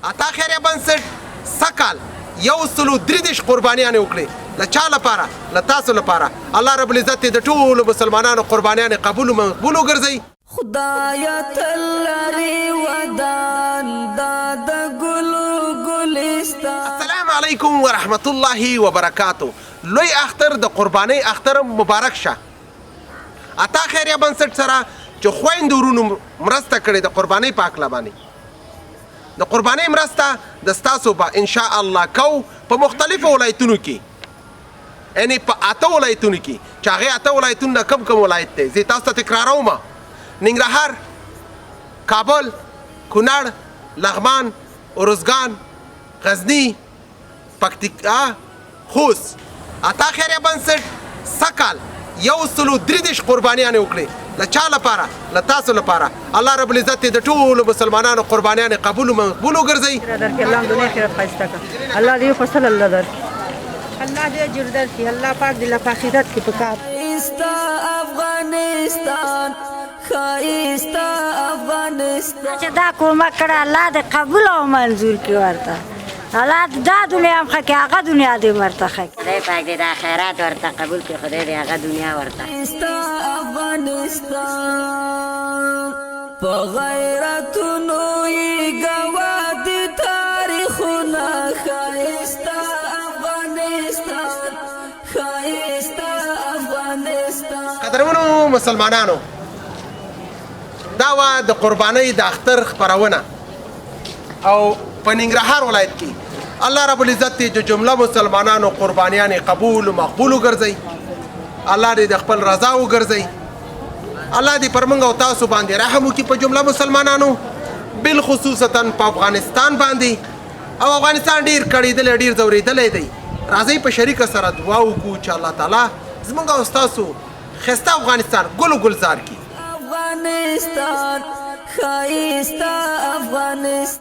عطا خیریه بنسټ سکال 133 قربانیانې وکړې له چا لپاره له تاسو لپاره الله رب العزت دې د ټولو مسلمانانو قربانیانې قبول او مقبول وګرځوي خدایا تل لري ودان دا د ګلو ګلستان السلام علیکم ورحمت الله وبرکاتو لوی اختر د قربانۍ اختر مبارک شه عطا خیریه بنسټ سره چې خویندو ورونو مرسته کړې د قربانۍ په هکله باندې د قربانۍ مرسته د ستاسو به انشاء الله کو په مختلفو ولایتونو کې یعنی په 8 ولایتونو کې چې هغې 8 ولایتونه نه کوم ولایت دی زه تاسو ته تکراروم ننګرهار کابل کونړ لغمان ارزګان غزني پکتیکا خوست عطا خیریه بنسټ سکال 133 قربانیانې وکړې له چا لپاره له تاسو لپاره الله رب العزت دې د ټولو مسلمانانو قربانیانې قبول او مقبول وګرځوي الله دنیا آخرت ښایسته کړه الله دې فصل الله درکړي الله دې اجر درکړي الله پاک دې له په آخرت کې په کار ښایسته افغانستان ښایسته افغانستان چې دا کومک کړه الله دې قبول او منظور کړي ورته الله دا دنیا هم ښه کړي هغه دنیا دې ورته ښه کړي خدای پاک دې د آخرت ورته قبول کړي خدای دې هغه دنیا ورته ښایسته افغانستان په غیرتونو یې ګواه دي تاریخونه ښایسته افغانستان ښایسته افغانستان قدرمنو مسلمانانو دا وه د قربانۍ د اختر خپرونه او په ننګرهار ولایت کې الله رب العزت دې د جمله مسلمانانو قربانیانې قبول او مقبول وګرځوي الله دې د خپل رضا وګرځوي الله دې پر موږ او تاسو باندې رحم وکړي په جمله مسلمانانو بالخصوصتا په افغانستان باندې او افغانستان ډېر کړېدلی ډېر ځورېدلی دی راځئ په شریکه سره دعا وکړو چې الله تعالی زموږ او ستاسو ښایسته افغانستان ګل و ګلزار کړي افغانستان ښایسته افغانستان